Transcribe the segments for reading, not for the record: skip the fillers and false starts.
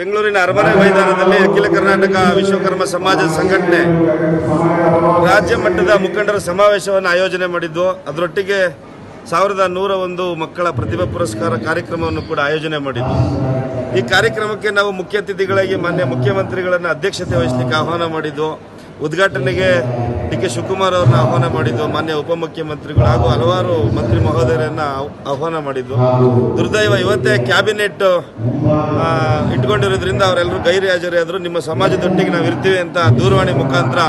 ಬೆಂಗಳೂರಿನ ಅರಮನೆ ಮೈದಾನದಲ್ಲಿ ಅಖಿಲ ಕರ್ನಾಟಕ ವಿಶ್ವಕರ್ಮ ಸಮಾಜ ಸಂಘಟನೆ ರಾಜ್ಯ ಮಟ್ಟದ ಮುಖಂಡರ ಸಮಾವೇಶವನ್ನು ಆಯೋಜನೆ ಮಾಡಿದ್ದು, ಅದರೊಟ್ಟಿಗೆ 1101 ಮಕ್ಕಳ ಪ್ರತಿಭಾ ಪುರಸ್ಕಾರ ಕಾರ್ಯಕ್ರಮವನ್ನು ಕೂಡ ಆಯೋಜನೆ ಮಾಡಿದ್ದು. ಈ ಕಾರ್ಯಕ್ರಮಕ್ಕೆ ನಾವು ಮುಖ್ಯ ಅತಿಥಿಗಳಾಗಿ ಮಾನ್ಯ ಮುಖ್ಯಮಂತ್ರಿಗಳನ್ನು ಅಧ್ಯಕ್ಷತೆ ವಹಿಸಲಿಕ್ಕೆ ಆಹ್ವಾನ ಮಾಡಿದ್ದು, ಉದ್ಘಾಟನೆಗೆ ಡಿ.ಕೆ. ಶಿವಕುಮಾರ್ ಅವರನ್ನ ಆಹ್ವಾನ ಮಾಡಿದ್ದು, ಮಾನ್ಯ ಉಪಮುಖ್ಯಮಂತ್ರಿಗಳು ಹಾಗೂ ಹಲವಾರು ಮಂತ್ರಿ ಮಹೋದಯರನ್ನು ಆಹ್ವಾನ ಮಾಡಿದ್ದು. ದುರ್ದೈವ ಇವತ್ತೇ ಕ್ಯಾಬಿನೆಟ್ ಇಟ್ಕೊಂಡಿರೋದ್ರಿಂದ ಅವರೆಲ್ಲರೂ ಗೈರುಹಾಜರಾದರು. ನಿಮ್ಮ ಸಮಾಜದೊಟ್ಟಿಗೆ ನಾವು ಇರ್ತೀವಿ ಅಂತ ದೂರವಾಣಿ ಮುಖಾಂತರ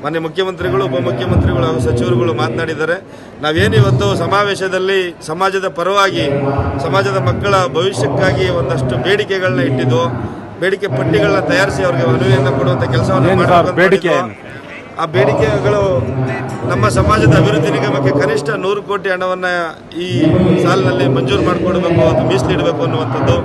ಮಾನ್ಯ ಮುಖ್ಯಮಂತ್ರಿಗಳು, ಉಪಮುಖ್ಯಮಂತ್ರಿಗಳು ಹಾಗೂ ಸಚಿವರುಗಳು ಮಾತನಾಡಿದ್ದಾರೆ. ನಾವೇನು ಇವತ್ತು ಸಮಾವೇಶದಲ್ಲಿ ಸಮಾಜದ ಪರವಾಗಿ ಸಮಾಜದ ಮಕ್ಕಳ ಭವಿಷ್ಯಕ್ಕಾಗಿ ಒಂದಷ್ಟು ಬೇಡಿಕೆಗಳನ್ನ ಇಟ್ಟಿದ್ದು, ಬೇಡಿಕೆ ಪಟ್ಟಿಗಳನ್ನ ತಯಾರಿಸಿ ಅವರಿಗೆ ಮನವಿಯನ್ನು ಕೊಡುವಂಥ ಕೆಲಸವನ್ನು ಮಾಡಬೇಕು. ಆ ಬೇಡಿಕೆಗಳು ನಮ್ಮ ಸಮಾಜದ ಅಭಿವೃದ್ಧಿ ನಿಗಮಕ್ಕೆ ಕನಿಷ್ಠ 100 ಕೋಟಿ ಹಣವನ್ನು ಈ ಸಾಲಿನಲ್ಲಿ ಮಂಜೂರು ಮಾಡಿಕೊಡಬೇಕು, ಅದು ಮೀಸಲಿಡಬೇಕು ಅನ್ನುವಂಥದ್ದು.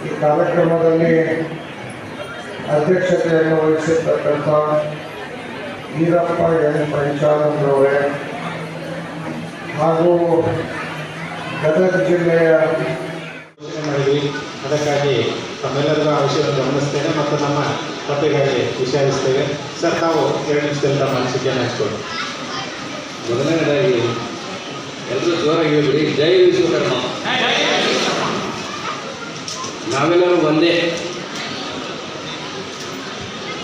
ಈ ಕಾರ್ಯಕ್ರಮದಲ್ಲಿ ಅಧ್ಯಕ್ಷತೆಯನ್ನು ವಹಿಸಿರ್ತಕ್ಕಂಥ ಈರಪ್ಪ ಎನ್ ಪಂಚಾನಂದರವರೇ ಹಾಗೂ ಗದಗ ಜಿಲ್ಲೆಯ ಅದಕ್ಕಾಗಿ ತಮ್ಮೆಲ್ಲರಿಗೂ ಅವಶ್ಯಕತೆ ಗಮನಿಸ್ತೇನೆ ಮತ್ತು ನಮ್ಮ ಪಟ್ಟಿಗಾಗಿ ವಿಚಾರಿಸ್ತೇವೆ. ಸರ್, ತಾವು 2 ನಿಮಿಷದಲ್ಲಿ ತಮ್ಮ ಅನಿಸಿಕೆಯನ್ನು ಹಂಚ್ಕೊಳ್ಳಿ. ಮೊದಲನೇದಾಗಿ ಎಲ್ಲರೂ ಜೋರಾಗಿ ಹೇಳ್ಬಿಡಿ, ಜೈ ವಿಶ್ವಕರ್ಮ. ನಾವೆಲ್ಲರೂ ಒಂದೇ.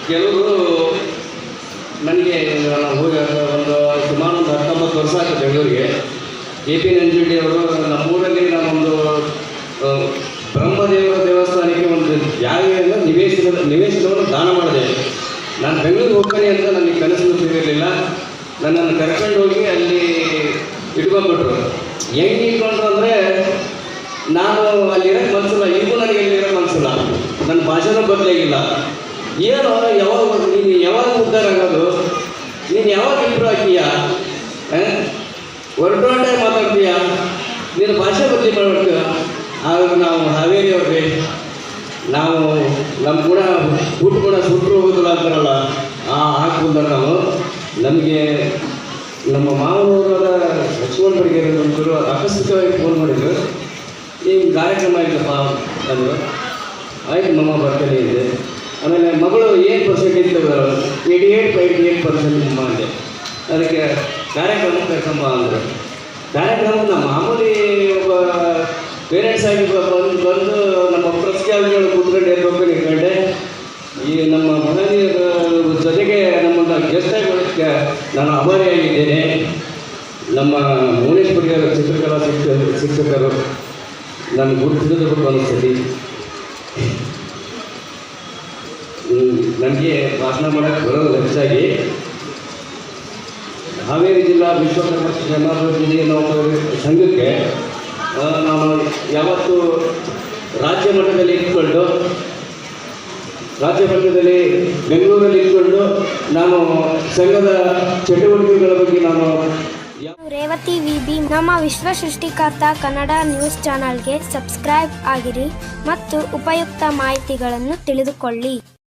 ಕೆಲವರು ನನಗೆ ಹೋಗಿ ಒಂದು ಸುಮಾರು 19 ವರ್ಷ ಆಯಿತು ಬೆಂಗಳೂರಿಗೆ. AP ನಂಜುಂಡಿ ಅವರು ನಮ್ಮೂರಲ್ಲಿ ನಾನೊಂದು ಬ್ರಹ್ಮದೇವರ ದೇವಸ್ಥಾನಕ್ಕೆ ಒಂದು ಜಾಗವನ್ನು ನಿವೇಶನವನ್ನು ದಾನ ಮಾಡಿದೆ. ನಾನು ಬೆಂಗಳೂರಿಗೆ ಹೋಗ್ತೀನಿ ಅಂತ ನನಗೆ ಕನಸು ಸಿಗಿರಲಿಲ್ಲ. ನನ್ನನ್ನು ಕರ್ಕೊಂಡು ಹೋಗಿ ಅಲ್ಲಿ ಇಟ್ಕೊಂಡ್ಬಿಟ್ರು. ಹೆಂಗೆ ಇಟ್ಕೊಂಡ್ರು ಅಂದರೆ, ನಾನು ಅಲ್ಲಿರೋಕ್ಕೆ ಮನಸ್ಸಿಲ್ಲ, ಈಗೂ ನನಗೆ ಎಲ್ಲಿರೋಕ್ಕೆ ಮನಸ್ಸಿಲ್ಲ, ನನ್ನ ಭಾಷೆನೂ ಬದಲಾಗಿಲ್ಲ. ಏನು ನೀನು ಯಾವಾಗ ಉದ್ಧಾರ ಆಗೋದು, ನೀನು ಯಾವಾಗ ಇಂಪ್ರೂವ್ ಆಗ್ತೀಯ, ಹೊರಟೊಂಡೆ ಮಾತಾಡ್ತೀಯ, ನೀನು ಭಾಷೆ ಬದಲಿ ಮಾಡ್ತೀಯ. ಆಗ ನಾವು ಹಾವೇರಿಯವ್ರಿಗೆ ನಾವು ನಮ್ಮ ಗುಣ ಊಟ ಗುಣ ಸುಟ್ಟರು ಹೋಗೋದಿಲ್ಲ ಅಂತಾರಲ್ಲ, ಹಾಕ್ಬಂದ್ರೆ ನಾವು ನಮಗೆ ನಮ್ಮ ಮಾವನವರ ಲಕ್ಷ್ಮಣ ಬಡಿಗೇರಿ ಒಂಚೂರು ಆಕಸ್ಮಿಕವಾಗಿ ಫೋನ್ ಮಾಡಿದ್ರು. ಹಿಂಗೆ ಕಾರ್ಯಕ್ರಮ ಆಯ್ತಪ್ಪ ಅಂದರು. ಆಯ್ತು ಮಮ್ಮ ಬರ್ತೇನೆ ಇದೆ. ಆಮೇಲೆ ಮಗಳು 8% ಇತ್ತು, 88% ಅಂದೆ. ಅದಕ್ಕೆ ಕಾರ್ಯಕ್ರಮ ಕರ್ಕೊಂಬ ಅಂದರು. ಕಾರ್ಯಕ್ರಮ ನಮ್ಮ ಮಾಮೂಲಿ ಒಬ್ಬ ಪೇರೆಂಟ್ಸ್ ಆಗಿ ಬಂದು ನಮ್ಮ ಪ್ರಸ್ಕಾರಗಳು ಕೂತ್ಕೊಂಡು ಎದ್ಕೊಂಡು ನಿಂತ್ಕೊಂಡೆ. ಈ ನಮ್ಮ ಮಹನೀಯರ ಜೊತೆಗೆ ನಮ್ಮನ್ನು ಗೆಸ್ಟ್ ಆಗೋದಕ್ಕೆ ನಾನು ಆಭಾರಿಯಾಗಿದ್ದೇನೆ. ನಮ್ಮ ಭುವನೇಶ್ವರಿಯರ ಚಿತ್ರಕಲಾ ಶಿಕ್ಷಕರು ನನಗೆ ಗುರುತಿಸಬೇಕು ಅನಿಸ್ತದೆ. ನನಗೆ ಭಾಷಣ ಮಾಡೋಕ್ಕೆ ಬರೋದು ಹೆಚ್ಚಾಗಿ ಹಾವೇರಿ ಜಿಲ್ಲಾ ವಿಶ್ವಕರ್ಮ ಸಮಾಜ ಸಂಘಕ್ಕೆ ನಾನು ಯಾವತ್ತೂ ರಾಜ್ಯ ಮಟ್ಟದಲ್ಲಿ ಬೆಂಗಳೂರಲ್ಲಿ ಇಟ್ಕೊಂಡು ನಾನು ಸಂಘದ ಚಟುವಟಿಕೆಗಳ ಬಗ್ಗೆ ನಾನು ರೇವತಿ ವಿಬಿ ನಮ್ಮ ವಿಶ್ವ ಸೃಷ್ಟಿಕರ್ತ ಕನ್ನಡ ನ್ಯೂಸ್ ಚಾನಲ್ಗೆ ಸಬ್ಸ್ಕ್ರೈಬ್ ಆಗಿರಿ ಮತ್ತು ಉಪಯುಕ್ತ ಮಾಹಿತಿಗಳನ್ನು ತಿಳಿದುಕೊಳ್ಳಿ.